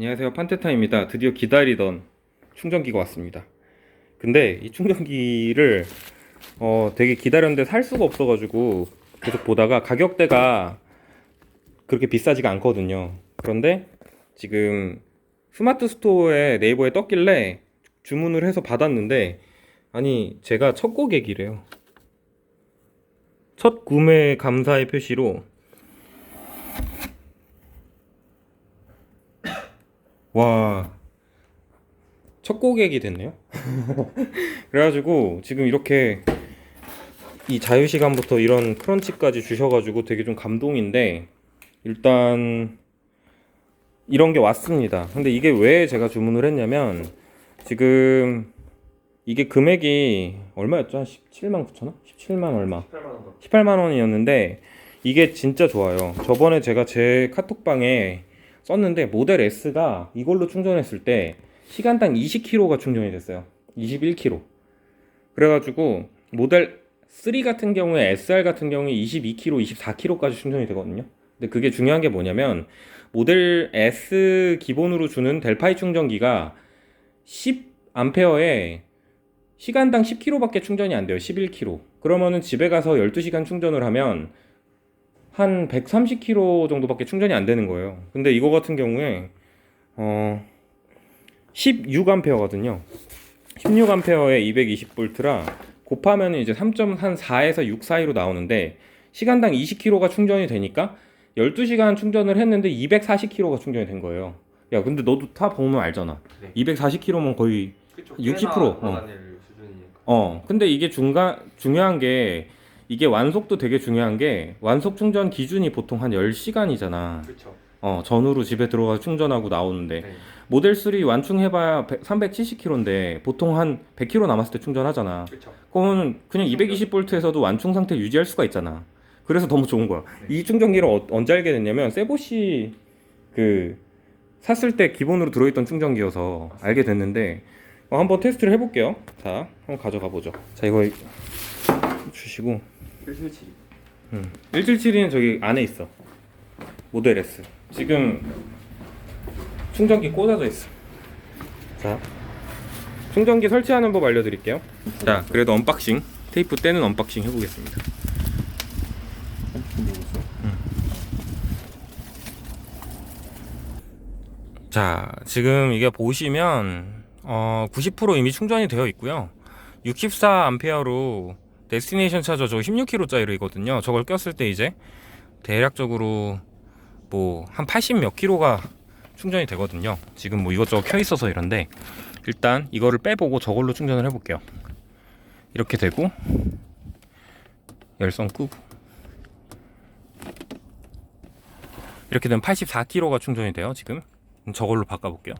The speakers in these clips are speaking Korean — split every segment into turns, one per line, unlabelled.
안녕하세요, 판테타입니다. 드디어 기다리던 충전기가 왔습니다. 근데 이 충전기를 되게 기다렸는데 살 수가 없어가지고 계속 보다가 가격대가 그렇게 비싸지가 않거든요. 그런데 지금 스마트 스토어에 네이버에 떴길래 주문을 해서 받았는데, 아니 제가 첫 고객이래요. 첫 구매 감사의 표시로, 와, 첫 고객이 됐네요. 그래가지고 지금 이렇게 이 자유시간부터 이런 크런치까지 주셔가지고 되게 좀 감동인데, 일단 이런 게 왔습니다. 근데 이게 왜 제가 주문을 했냐면, 지금 이게 금액이 얼마였죠? 한 17만 9천 원? 17만 얼마? 18만 원이었는데 이게 진짜 좋아요. 저번에 제가 제 카톡방에 썼는데, 모델 S가 이걸로 충전했을 때 시간당 20km가 충전이 됐어요. 21km. 그래가지고 모델 3 같은 경우에, SR 같은 경우에 22km, 24km까지 충전이 되거든요. 근데 그게 중요한 게 뭐냐면, 모델 S 기본으로 주는 델파이 충전기가 10A에 시간당 10km밖에 충전이 안 돼요. 11km. 그러면은 집에 가서 12시간 충전을 하면 한 130km 정도밖에 충전이 안 되는 거예요. 근데 이거 같은 경우에 16A거든요. 16A에 220V라 곱하면 이제 3.4에서 6 사이로 나오는데, 시간당 20km가 충전이 되니까 12시간 충전을 했는데 240km가 충전이 된 거예요. 야, 근데 너도 타 보면 알잖아.
네.
240km면 거의
그쵸,
60%.
돌아다닐 수준이니까.
근데 이게 중요한 게, 이게 완속도 되게 중요한 게, 완속 충전 기준이 보통 한 10시간이잖아.
그쵸.
전후로 집에 들어가서 충전하고 나오는데,
네.
모델 3 완충해봐야 370km인데 보통 한 100km 남았을 때 충전하잖아.
그쵸.
그러면 그냥 220V에서도 완충 상태 유지할 수가 있잖아. 그래서 너무 좋은 거야.
네.
이 충전기를 언제 알게 됐냐면, 세보시 그 샀을 때 기본으로 들어있던 충전기여서 알게 됐는데, 한번 테스트를 해볼게요. 자, 한번 가져가 보죠. 자, 이거 주시고.
177.
177은 저기 안에 있어. 모델 S. 지금 충전기 꽂아져 있어. 자, 충전기 설치하는 법 알려드릴게요. 자, 그래도 언박싱, 테이프 떼는 언박싱 해보겠습니다. 자, 지금 이게 보시면 90% 이미 충전이 되어 있고요. 64A로 데스티네이션 차저 저 16km짜리거든요. 저걸 꼈을 때 이제 대략적으로 뭐 한 80 몇 킬로가 충전이 되거든요. 지금 뭐 이것저것 켜 있어서 이런데, 일단 이거를 빼보고 저걸로 충전을 해볼게요. 이렇게 되고, 열선 끄고, 이렇게 되면 84km가 충전이 돼요. 지금 저걸로 바꿔볼게요.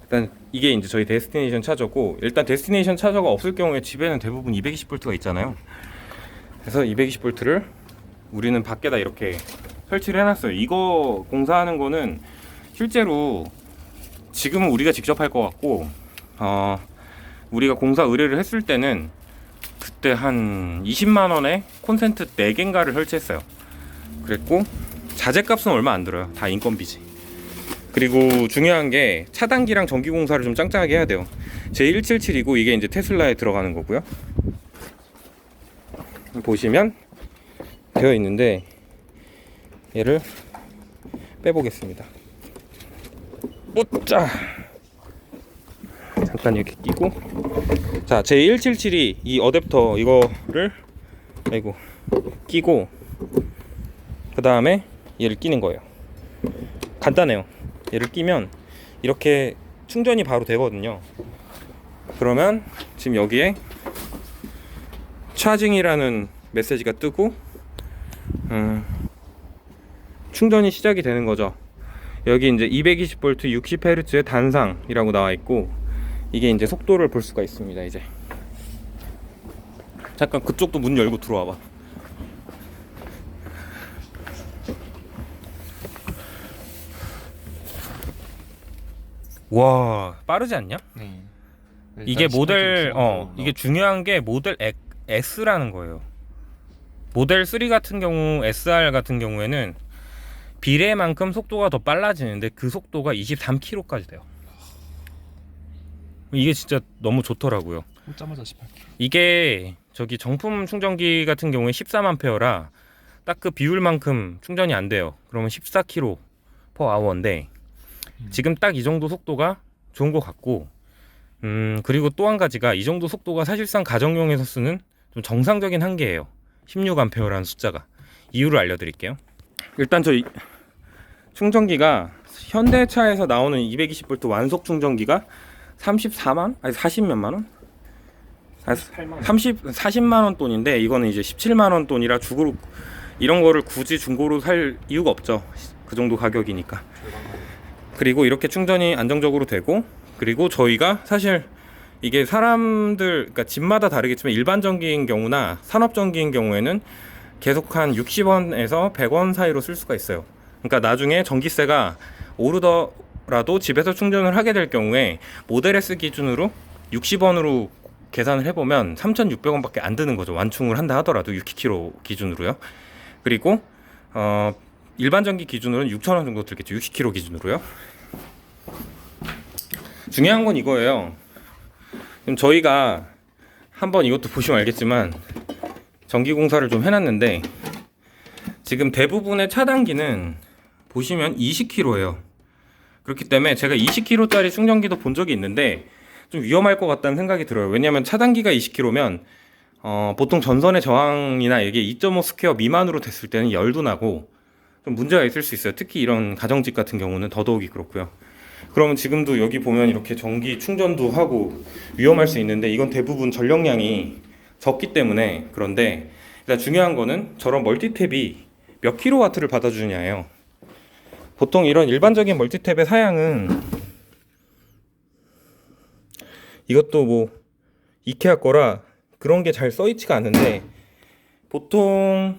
일단 이게 이제 저희 데스티네이션 차저고, 일단 데스티네이션 차저가 없을 경우에 집에는 대부분 220V가 있잖아요. 그래서 220V를 우리는 밖에다 이렇게 설치를 해놨어요. 이거 공사하는 거는 실제로 지금은 우리가 직접 할 것 같고, 우리가 공사 의뢰를 했을 때는 그때 한 20만원에 콘센트 4개인가를 설치했어요. 그랬고 자재값은 얼마 안 들어요. 다 인건비지. 그리고 중요한 게 차단기랑 전기 공사를 좀 짱짱하게 해야 돼요. J177이고 이게 이제 테슬라에 들어가는 거고요. 보시면 되어 있는데, 얘를 빼보겠습니다. 오짜! 잠깐 이렇게 끼고, 자, J177이 이 어댑터 이거를 끼고, 그 다음에 얘를 끼는 거예요. 간단해요. 얘를 끼면 이렇게 충전이 바로 되거든요. 그러면 지금 여기에 차징이라는 메시지가 뜨고, 충전이 시작이 되는 거죠. 여기 이제 220V 60Hz의 단상이라고 나와 있고, 이게 이제 속도를 볼 수가 있습니다. 이제 잠깐 그쪽도 문 열고 들어와 봐. 와, 빠르지 않냐?
네.
이게 모델 이게 중요한 게 모델 S라는 거예요. 모델 3 같은 경우, SR 같은 경우에는 비례만큼 속도가 더 빨라지는데 그 속도가 23km까지 돼요. 이게 진짜 너무 좋더라고요.
꽂자마자 18km.
이게 저기 정품 충전기 같은 경우에 13A라 딱 그 비율만큼 충전이 안 돼요. 그러면 14km/h인데 지금 딱 이 정도 속도가 좋은 것 같고, 그리고 또 한 가지가 이 정도 속도가 사실상 가정용에서 쓰는 좀 정상적인 한계예요. 16A라는 숫자가. 이유를 알려드릴게요. 일단 저 충전기가 현대차에서 나오는 220V 완속 충전기가 34만? 아니 40몇만 원? 40만 원 돈인데 이거는 이제 17만 원 돈이라 중고로 이런 거를 굳이 중고로 살 이유가 없죠. 그 정도 가격이니까. 그리고 이렇게 충전이 안정적으로 되고, 그리고 저희가 사실 이게 사람들, 그러니까 집마다 다르겠지만 일반전기인 경우나 산업전기인 경우에는 계속 한 60원에서 100원 사이로 쓸 수가 있어요. 그러니까 나중에 전기세가 오르더라도 집에서 충전을 하게 될 경우에 모델 S 기준으로 60원으로 계산을 해보면 3,600원밖에 안 드는 거죠. 완충을 한다 하더라도 60km 기준으로요. 그리고 일반 전기 기준으로는 6,000원 정도 들겠죠. 60km 기준으로요. 중요한 건 이거예요. 지금 저희가 한번 이것도 보시면 알겠지만 전기 공사를 좀 해놨는데 지금 대부분의 차단기는 보시면 20km예요. 그렇기 때문에 제가 20km짜리 충전기도 본 적이 있는데 좀 위험할 것 같다는 생각이 들어요. 왜냐하면 차단기가 20km면 보통 전선의 저항이나 이게 2.5 스퀘어 미만으로 됐을 때는 열도 나고 좀 문제가 있을 수 있어요. 특히 이런 가정집 같은 경우는 더더욱이 그렇고요. 그러면 지금도 여기 보면 이렇게 전기 충전도 하고 위험할 수 있는데 이건 대부분 전력량이 적기 때문에. 그런데 일단 중요한 거는 저런 멀티탭이 몇 킬로와트를 받아주냐예요. 보통 이런 일반적인 멀티탭의 사양은 이것도 뭐 이케아 거라 그런 게 잘 써있지가 않은데 보통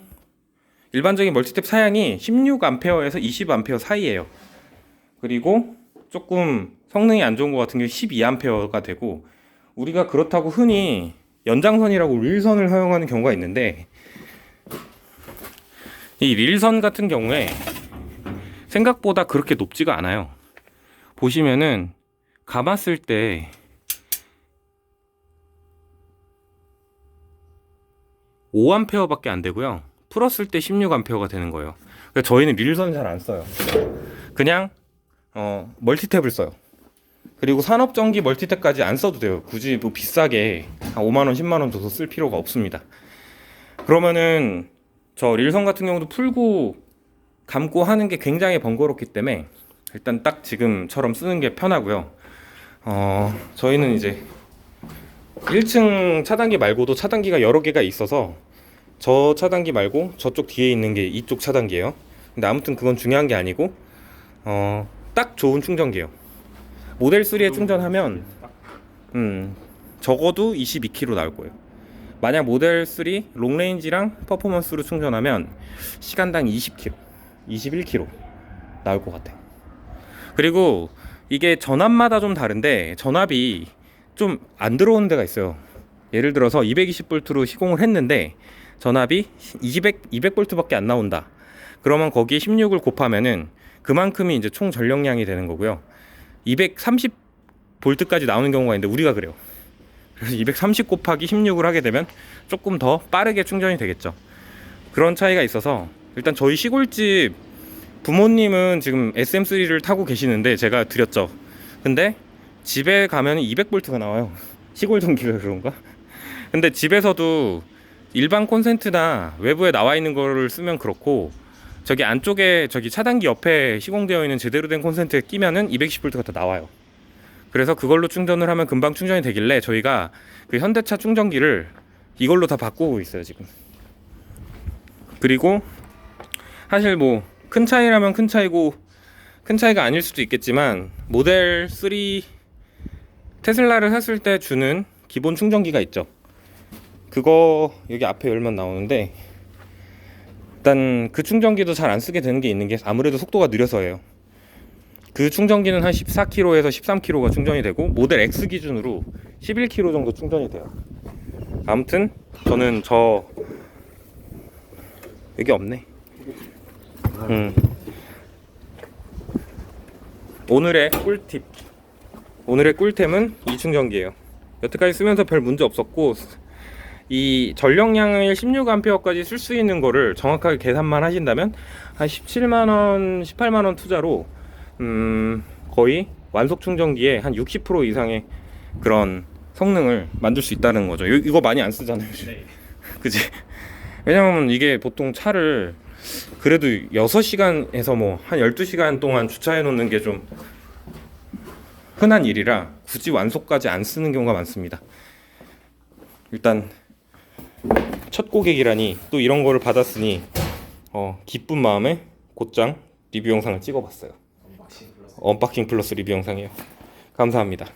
일반적인 멀티탭 사양이 16A에서 20A 사이에요. 그리고 조금 성능이 안 좋은 것 같은 경우 12A가 되고, 우리가 그렇다고 흔히 연장선이라고 릴선을 사용하는 경우가 있는데 이 릴선 같은 경우에 생각보다 그렇게 높지가 않아요. 보시면은 감았을 때 5A밖에 안 되고요. 풀었을 때 16A가 되는 거예요. 그러니까 저희는 릴선 잘 안 써요. 그냥 멀티탭을 써요. 그리고 산업전기 멀티탭까지 안 써도 돼요. 굳이 뭐 비싸게 한 5만원 10만원 줘서 쓸 필요가 없습니다. 그러면은 저 릴선 같은 경우도 풀고 감고 하는 게 굉장히 번거롭기 때문에 일단 딱 지금처럼 쓰는 게 편하고요. 저희는 이제 1층 차단기 말고도 차단기가 여러 개가 있어서 저 차단기 말고 저쪽 뒤에 있는 게 이쪽 차단기예요. 근데 아무튼 그건 중요한 게 아니고 딱 좋은 충전기예요. 모델 3에 충전하면 적어도 22km 나올 거예요. 만약 모델 3 롱레인지랑 퍼포먼스로 충전하면 시간당 20km, 21km 나올 것 같아요. 그리고 이게 전압마다 좀 다른데 전압이 좀 안 들어오는 데가 있어요. 예를 들어서 220V로 시공을 했는데 전압이 200V밖에 안 나온다. 그러면 거기에 16을 곱하면은 그만큼이 이제 총 전력량이 되는 거고요. 230V까지 나오는 경우가 있는데 우리가 그래요. 그래서 230 곱하기 16을 하게 되면 조금 더 빠르게 충전이 되겠죠. 그런 차이가 있어서 일단 저희 시골집 부모님은 지금 SM3를 타고 계시는데 제가 드렸죠. 근데 집에 가면 200V가 나와요. 시골 전기가 그런가? 근데 집에서도 일반 콘센트나 외부에 나와 있는 거를 쓰면 그렇고, 저기 안쪽에 저기 차단기 옆에 시공되어 있는 제대로 된 콘센트에 끼면은 210V가 다 나와요. 그래서 그걸로 충전을 하면 금방 충전이 되길래 저희가 그 현대차 충전기를 이걸로 다 바꾸고 있어요 지금. 그리고 사실 뭐 큰 차이라면 큰 차이고 큰 차이가 아닐 수도 있겠지만 모델 3 테슬라를 샀을 때 주는 기본 충전기가 있죠. 그거 여기 앞에 열면 나오는데 일단 그 충전기도 잘 안 쓰게 되는 게 있는 게 아무래도 속도가 느려서예요. 그 충전기는 한 14km에서 13km가 충전이 되고 모델 X 기준으로 11km 정도 충전이 돼요. 아무튼 저는 여기 없네. 오늘의 꿀팁. 오늘의 꿀템은 이 충전기예요. 여태까지 쓰면서 별 문제 없었고, 이 전력량을 16A까지 쓸 수 있는 거를 정확하게 계산만 하신다면 한 17만원, 18만원 투자로 거의 완속 충전기에 한 60% 이상의 그런 성능을 만들 수 있다는 거죠. 이거 많이 안 쓰잖아요.
네.
그지? 왜냐면 이게 보통 차를 그래도 6시간에서 뭐 한 12시간 동안 주차해 놓는 게 좀 흔한 일이라 굳이 완속까지 안 쓰는 경우가 많습니다. 일단 첫 고객이라니 또 이런 거를 받았으니 기쁜 마음에 곧장 리뷰 영상을 찍어봤어요. 언박싱 플러스 리뷰 영상이에요. 감사합니다.